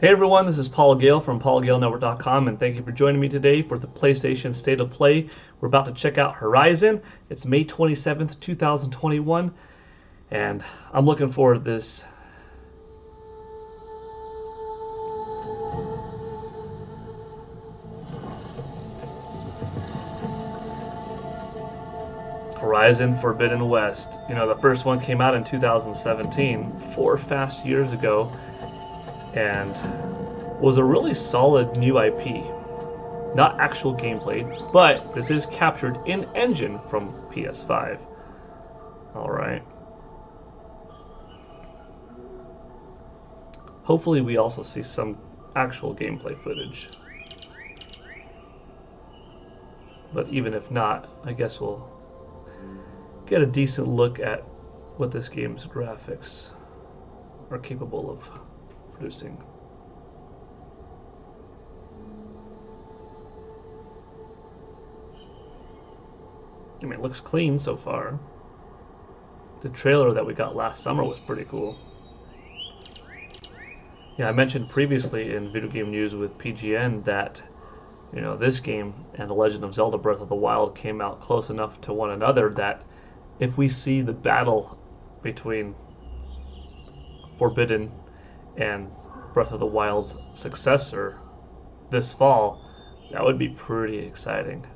Hey everyone, this is Paul Gale from PaulGaleNetwork.com, and thank you for joining me today for the PlayStation State of Play. We're about to check out Horizon. It's May 27th, 2021, and I'm looking forward to this. Horizon Forbidden West. You know, the first one came out in 2017, 4 fast years ago, and was a really solid new IP. Not actual gameplay, but this is captured in engine from PS5. Alright. Hopefully we also see some actual gameplay footage. But even if not, I guess we'll get a decent look at what this game's graphics are capable of producing. I mean, it looks clean so far. The trailer that we got last summer was pretty cool. Yeah, I mentioned previously in Video Game News with PGN that, you know, this game and The Legend of Zelda Breath of the Wild came out close enough to one another that if we see the battle between Forbidden and Breath of the Wild's successor this fall, that would be pretty exciting.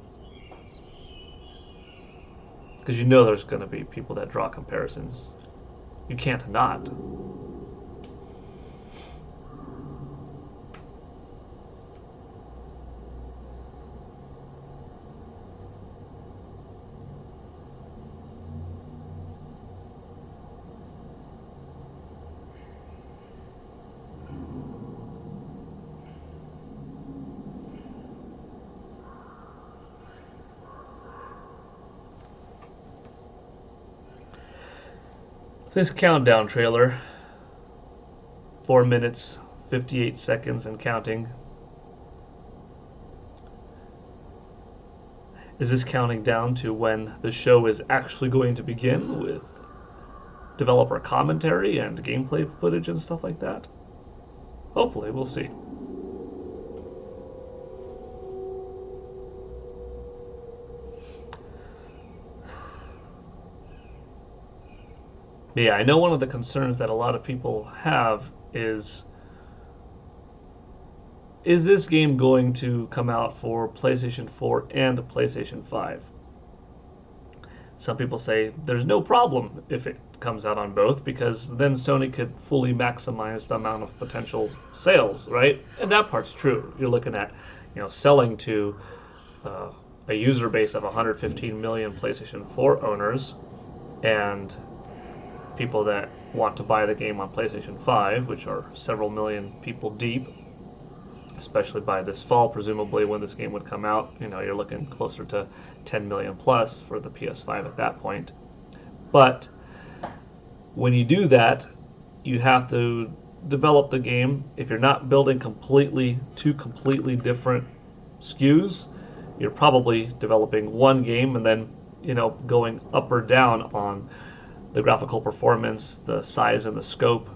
Because you know there's going to be people that draw comparisons. You can't not. This countdown trailer, 4 minutes, 58 seconds and counting. Is this counting down to when the show is actually going to begin with developer commentary and gameplay footage and stuff like that? Hopefully, we'll see. But yeah, I know one of the concerns that a lot of people have is this game going to come out for PlayStation 4 and PlayStation 5? Some people say there's no problem if it comes out on both, because then Sony could fully maximize the amount of potential sales, right? And that part's true. You're looking at, you know, selling to a user base of 115 million PlayStation 4 owners, and people that want to buy the game on PlayStation 5, which are several million people deep, especially by this fall, presumably when this game would come out. You know, you're looking closer to 10 million plus for the PS5 at that point. But when you do that, you have to develop the game. If you're not building two completely different SKUs, you're probably developing one game and then, you know, going up or down on the graphical performance, the size and the scope,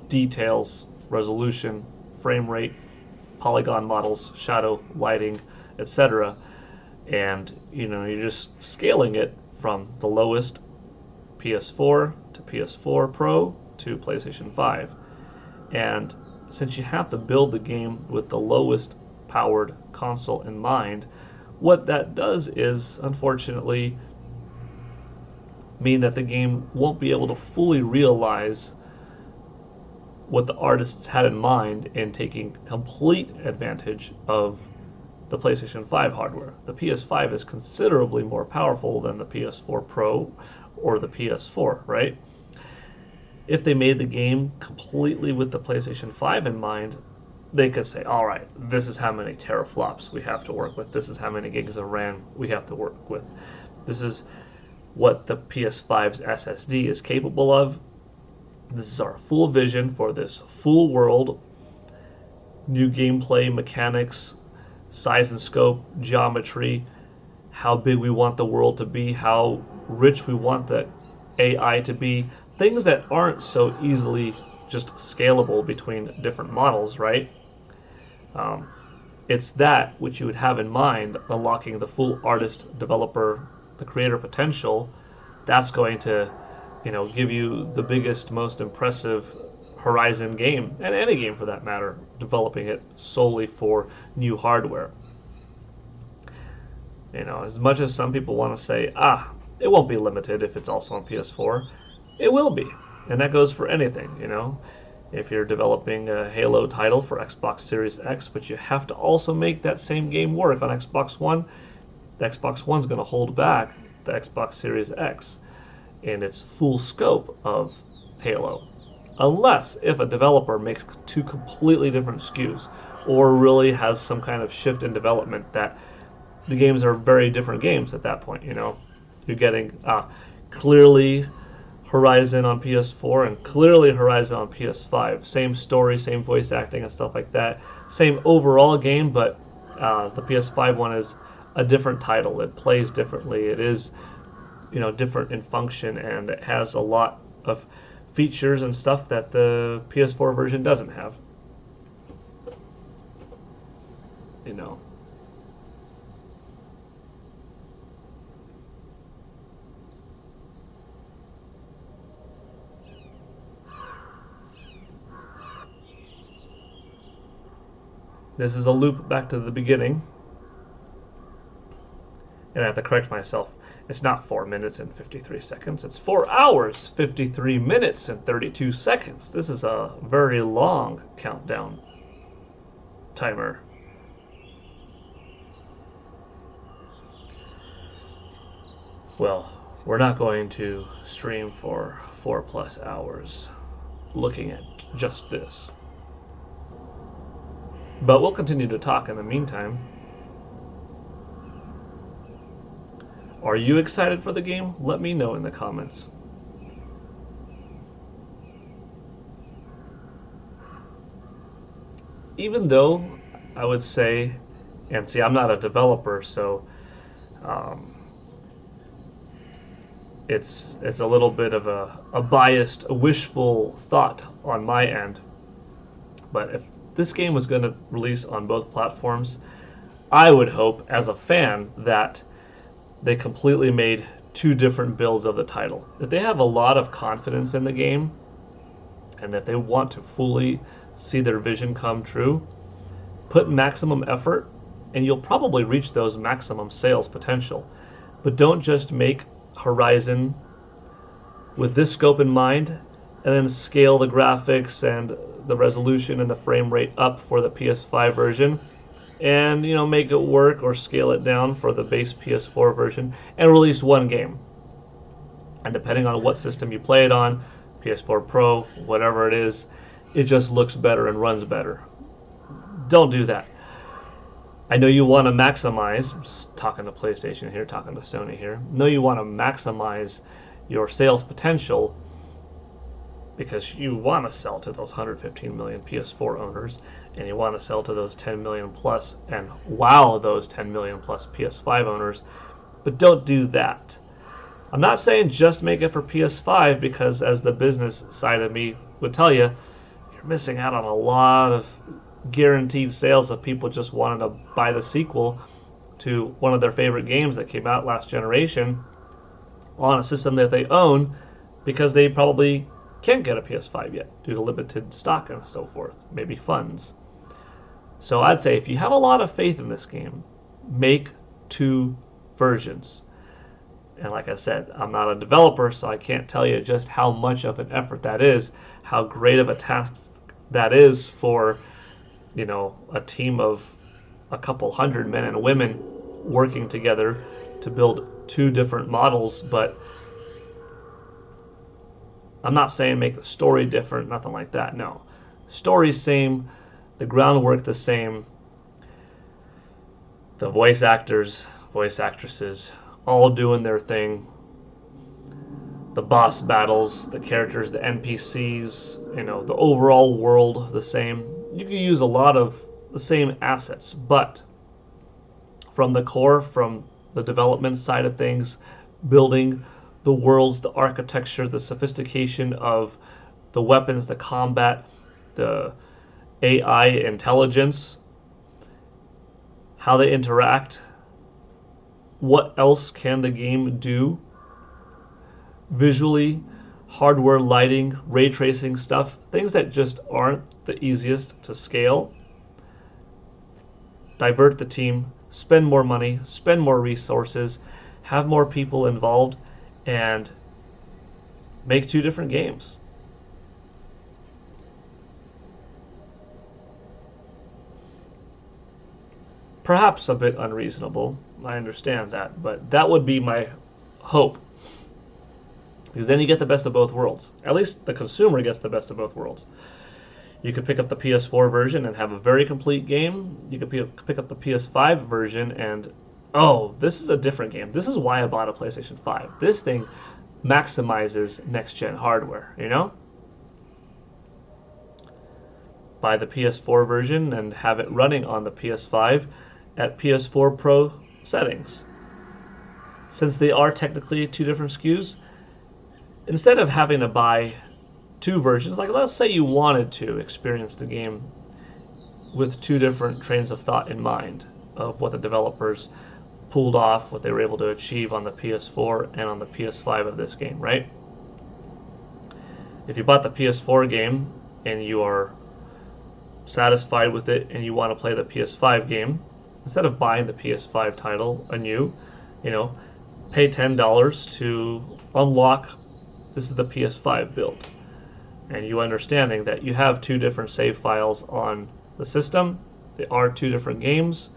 details, resolution, frame rate, polygon models, shadow, lighting, etc. And, you know, you're just scaling it from the lowest PS4 to PS4 Pro to PlayStation 5. And since you have to build the game with the lowest powered console in mind, what that does is, unfortunately, mean that the game won't be able to fully realize what the artists had in mind in taking complete advantage of the PlayStation 5 hardware. The PS5 is considerably more powerful than the PS4 Pro or the PS4, right? If they made the game completely with the PlayStation 5 in mind, they could say, all right, this is how many teraflops we have to work with. This is how many gigs of RAM we have to work with. This is what the PS5's SSD is capable of. This is our full vision for this full world, new gameplay mechanics, size and scope, geometry, how big we want the world to be, how rich we want the AI to be, things that aren't so easily just scalable between different models, right? Um, it's that which you would have in mind, unlocking the full artist, developer, the creator potential. That's going to, give you the biggest, most impressive Horizon game, and any game for that matter, developing it solely for new hardware. As much as some people want to say, it won't be limited if it's also on PS4, it will be. And that goes for anything. If you're developing a Halo title for Xbox Series X, but you have to also make that same game work on Xbox One, the Xbox One's going to hold back the Xbox Series X in its full scope of Halo. Unless if a developer makes two completely different SKUs, or really has some kind of shift in development that the games are very different games at that point. You're getting clearly Horizon on PS4 and clearly Horizon on PS5. Same story, same voice acting and stuff like that. Same overall game, but the PS5 one is a different title. It plays differently. It is, different in function, and it has a lot of features and stuff that the PS4 version doesn't have. This is a loop back to the beginning. And I have to correct myself. It's not 4 minutes and 53 seconds. It's 4 hours, 53 minutes, and 32 seconds. This is a very long countdown timer. Well, we're not going to stream for 4+ hours looking at just this. But we'll continue to talk in the meantime. Are you excited for the game? Let me know in the comments. Even though I would say, and see, I'm not a developer, so it's a little bit of a biased, a wishful thought on my end. But if this game was going to release on both platforms, I would hope, as a fan, that they completely made two different builds of the title. If they have a lot of confidence in the game, and if they want to fully see their vision come true, put maximum effort, and you'll probably reach those maximum sales potential. But don't just make Horizon with this scope in mind, and then scale the graphics and the resolution and the frame rate up for the PS5 version, and make it work or scale it down for the base PS4 version, and release one game. And depending on what system you play it on, PS4 Pro, whatever it is, it just looks better and runs better. Don't do that. I know you want to maximize, talking to PlayStation here, talking to Sony here, I know you want to maximize your sales potential because you want to sell to those 115 million PS4 owners, and you want to sell to those 10 million plus and wow those 10 million plus PS5 owners, but don't do that. I'm not saying just make it for PS5, because as the business side of me would tell you, you're missing out on a lot of guaranteed sales of people just wanting to buy the sequel to one of their favorite games that came out last generation on a system that they own, because they probably can't get a PS5 yet due to limited stock and so forth, maybe funds. So I'd say if you have a lot of faith in this game, make two versions. And like I said, I'm not a developer, so I can't tell you just how much of an effort that is, how great of a task that is for, a team of a couple hundred men and women working together to build two different models. But I'm not saying make the story different, nothing like that. No. Story's same, the groundwork the same, the voice actors, voice actresses, all doing their thing. The boss battles, the characters, the NPCs, the overall world the same. You can use a lot of the same assets, but from the core, from the development side of things, building the worlds, the architecture, the sophistication of the weapons, the combat, the AI intelligence, how they interact. What else can the game do? Visually, hardware, lighting, ray tracing stuff, things that just aren't the easiest to scale. Divert the team, spend more money, spend more resources, have more people involved, and make 2 different games. Perhaps a bit unreasonable, I understand that, but that would be my hope. Because then you get the best of both worlds. At least the consumer gets the best of both worlds. You could pick up the PS4 version and have a very complete game. You could pick up the PS5 version and, oh, this is a different game. This is why I bought a PlayStation 5. This thing maximizes next-gen hardware, you know? Buy the PS4 version and have it running on the PS5 at PS4 Pro settings. Since they are technically 2 different SKUs, instead of having to buy 2 versions, like let's say you wanted to experience the game with 2 different trains of thought in mind of what the developers pulled off, what they were able to achieve on the PS4 and on the PS5 of this game, right? If you bought the PS4 game and you are satisfied with it and you want to play the PS5 game, instead of buying the PS5 title anew, pay $10 to unlock, this is the PS5 build. And you understanding that you have 2 different save files on the system. They are 2 different games.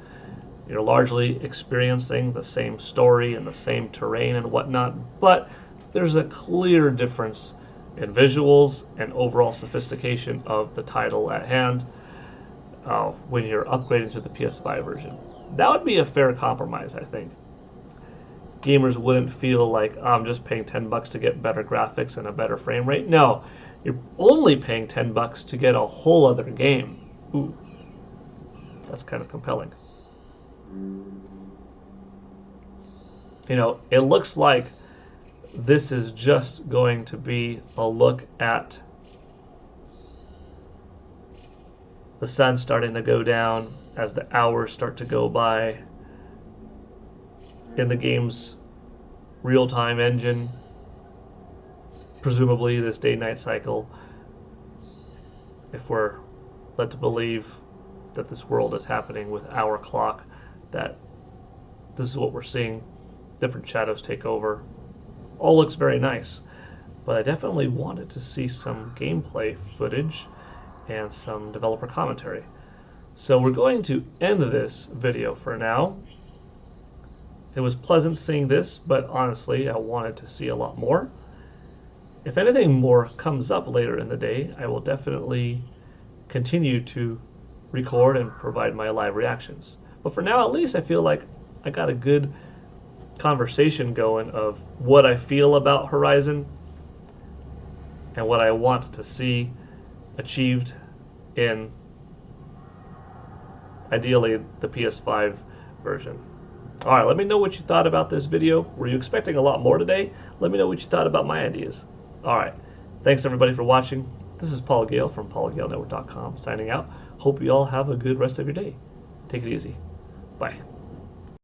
You're largely experiencing the same story and the same terrain and whatnot, but there's a clear difference in visuals and overall sophistication of the title at hand when you're upgrading to the PS5 version. That would be a fair compromise, I think. Gamers wouldn't feel like, oh, I'm just paying $10 to get better graphics and a better frame rate. No, you're only paying $10 to get a whole other game. Ooh, that's kind of compelling. It looks like this is just going to be a look at the sun starting to go down as the hours start to go by in the game's real-time engine, presumably this day-night cycle, if we're led to believe that this world is happening with our clock, that this is what we're seeing, different shadows take over. All looks very nice, but I definitely wanted to see some gameplay footage and some developer commentary. So we're going to end this video for now. It was pleasant seeing this, but honestly, I wanted to see a lot more. If anything more comes up later in the day, I will definitely continue to record and provide my live reactions. But for now, at least, I feel like I got a good conversation going of what I feel about Horizon and what I want to see achieved in, ideally, the PS5 version. Alright, let me know what you thought about this video. Were you expecting a lot more today? Let me know what you thought about my ideas. Alright, thanks everybody for watching. This is Paul Gale from PaulGaleNetwork.com signing out. Hope you all have a good rest of your day. Take it easy. Bye.